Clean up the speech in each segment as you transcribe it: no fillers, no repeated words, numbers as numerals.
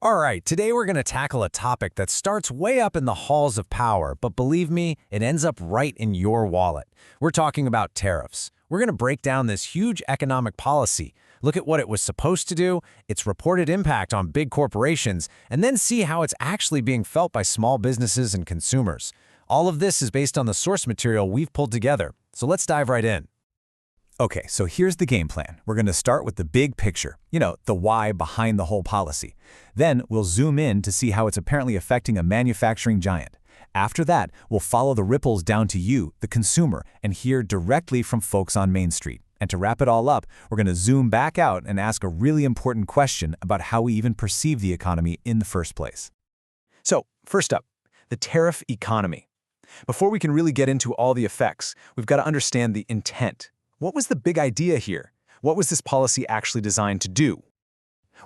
All right, today we're going to tackle a topic that starts way up in the halls of power, but believe me, it ends up right in your wallet. We're talking about tariffs. We're going to break down this huge economic policy, look at what it was supposed to do, its reported impact on big corporations, and then see how it's actually being felt by small businesses and consumers. All of this is based on the source material we've pulled together, so let's dive right in. Okay, so here's the game plan. We're going to start with the big picture, the why behind the whole policy. Then we'll zoom in to see how it's apparently affecting a manufacturing giant. After that, we'll follow the ripples down to you, the consumer, and hear directly from folks on Main Street. And to wrap it all up, we're going to zoom back out and ask a really important question about how we even perceive the economy in the first place. So, first up, the tariff economy. Before we can really get into all the effects, we've got to understand the intent. What was the big idea here? What was this policy actually designed to do?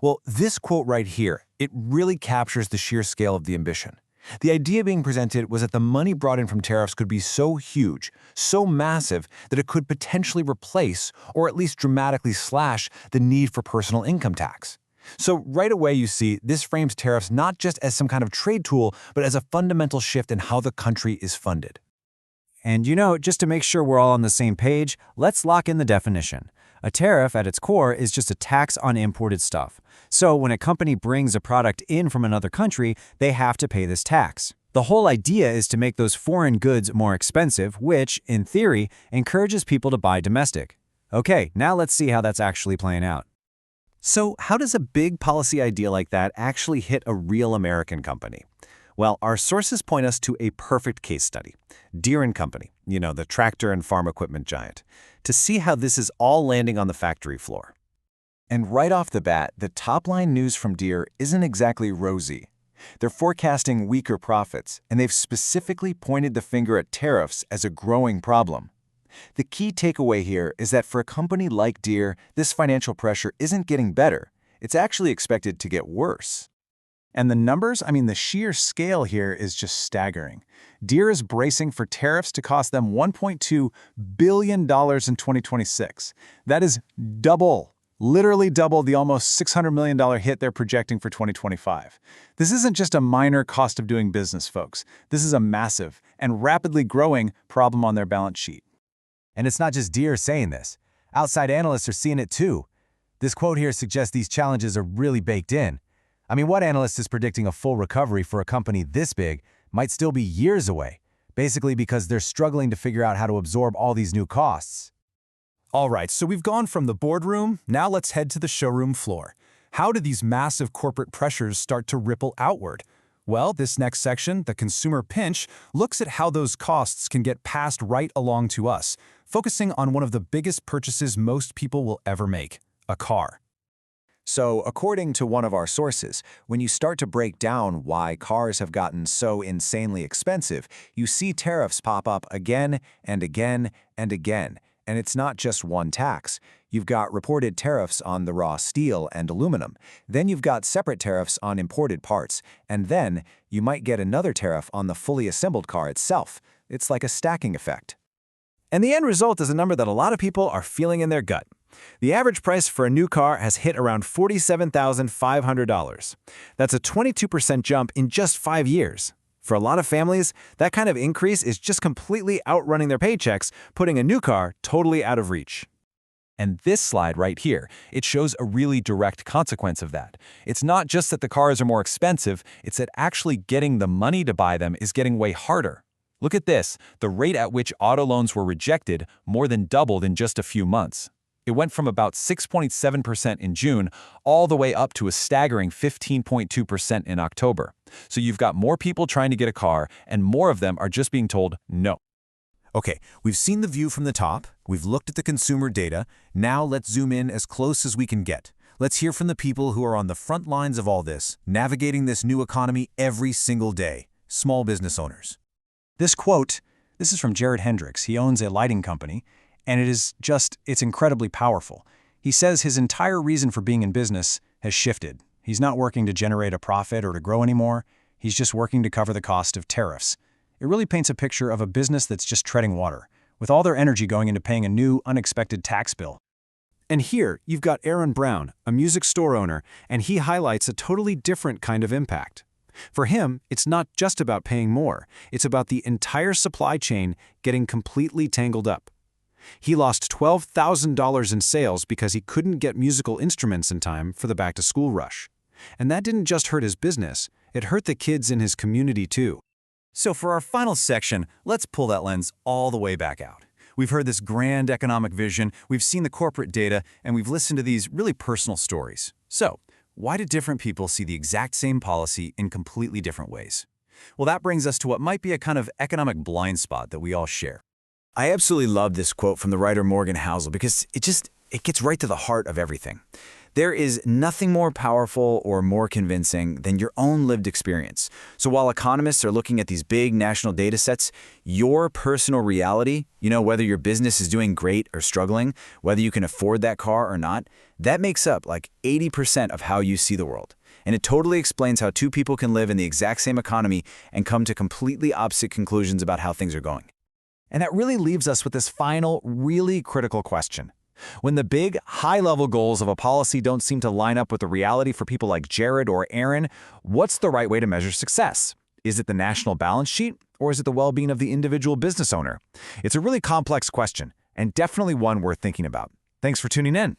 Well, this quote right here, it really captures the sheer scale of the ambition. The idea being presented was that the money brought in from tariffs could be so huge, so massive, that it could potentially replace, or at least dramatically slash, the need for personal income tax. So right away you see, this frames tariffs not just as some kind of trade tool, but as a fundamental shift in how the country is funded. And just to make sure we're all on the same page, let's lock in the definition. A tariff at its core is just a tax on imported stuff. So when a company brings a product in from another country, they have to pay this tax. The whole idea is to make those foreign goods more expensive, which, in theory, encourages people to buy domestic. Okay, now let's see how that's actually playing out. So how does a big policy idea like that actually hit a real American company? Well, our sources point us to a perfect case study, Deere Co, the tractor and farm equipment giant, to see how this is all landing on the factory floor. And right off the bat, the top-line news from Deere isn't exactly rosy. They're forecasting weaker profits, and they've specifically pointed the finger at tariffs as a growing problem. The key takeaway here is that for a company like Deere, this financial pressure isn't getting better. It's actually expected to get worse. And the numbers, the sheer scale here is just staggering. Deere is bracing for tariffs to cost them $1.2 billion in 2026. That is literally double the almost $600 million hit they're projecting for 2025. This isn't just a minor cost of doing business, folks. This is a massive and rapidly growing problem on their balance sheet. And it's not just Deere saying this. Outside analysts are seeing it too. This quote here suggests these challenges are really baked in. What analyst is predicting a full recovery for a company this big might still be years away, basically because they're struggling to figure out how to absorb all these new costs. All right, so we've gone from the boardroom, now let's head to the showroom floor. How do these massive corporate pressures start to ripple outward? Well, this next section, the consumer pinch, looks at how those costs can get passed right along to us, focusing on one of the biggest purchases most people will ever make, a car. So, according to one of our sources, when you start to break down why cars have gotten so insanely expensive, you see tariffs pop up again and again and again. And it's not just one tax. You've got reported tariffs on the raw steel and aluminum. Then you've got separate tariffs on imported parts. And then you might get another tariff on the fully assembled car itself. It's like a stacking effect. And the end result is a number that a lot of people are feeling in their gut. The average price for a new car has hit around $47,500. That's a 22% jump in just 5 years. For a lot of families, that kind of increase is just completely outrunning their paychecks, putting a new car totally out of reach. And this slide right here, it shows a really direct consequence of that. It's not just that the cars are more expensive, it's that actually getting the money to buy them is getting way harder. Look at this, the rate at which auto loans were rejected more than doubled in just a few months. It went from about 6.7% in June all the way up to a staggering 15.2% in October. So you've got more people trying to get a car, and more of them are just being told no. Okay, we've seen the view from the top, we've looked at the consumer data, now let's zoom in as close as we can get. Let's hear from the people who are on the front lines of all this, navigating this new economy every single day, small business owners. This quote, this is from Jared Hendricks. He owns a lighting company. And it's incredibly powerful. He says his entire reason for being in business has shifted. He's not working to generate a profit or to grow anymore. He's just working to cover the cost of tariffs. It really paints a picture of a business that's just treading water, with all their energy going into paying a new, unexpected tax bill. And here, you've got Aaron Brown, a music store owner, and he highlights a totally different kind of impact. For him, it's not just about paying more, it's about the entire supply chain getting completely tangled up. He lost $12,000 in sales because he couldn't get musical instruments in time for the back-to-school rush. And that didn't just hurt his business, it hurt the kids in his community too. So for our final section, let's pull that lens all the way back out. We've heard this grand economic vision, we've seen the corporate data, and we've listened to these really personal stories. So, why do different people see the exact same policy in completely different ways? Well, that brings us to what might be a kind of economic blind spot that we all share. I absolutely love this quote from the writer Morgan Housel because it gets right to the heart of everything. There is nothing more powerful or more convincing than your own lived experience. So while economists are looking at these big national data sets, your personal reality, whether your business is doing great or struggling, whether you can afford that car or not, that makes up like 80% of how you see the world. And it totally explains how two people can live in the exact same economy and come to completely opposite conclusions about how things are going. And that really leaves us with this final, really critical question. When the big, high-level goals of a policy don't seem to line up with the reality for people like Jared or Aaron, what's the right way to measure success? Is it the national balance sheet, or is it the well-being of the individual business owner? It's a really complex question, and definitely one worth thinking about. Thanks for tuning in.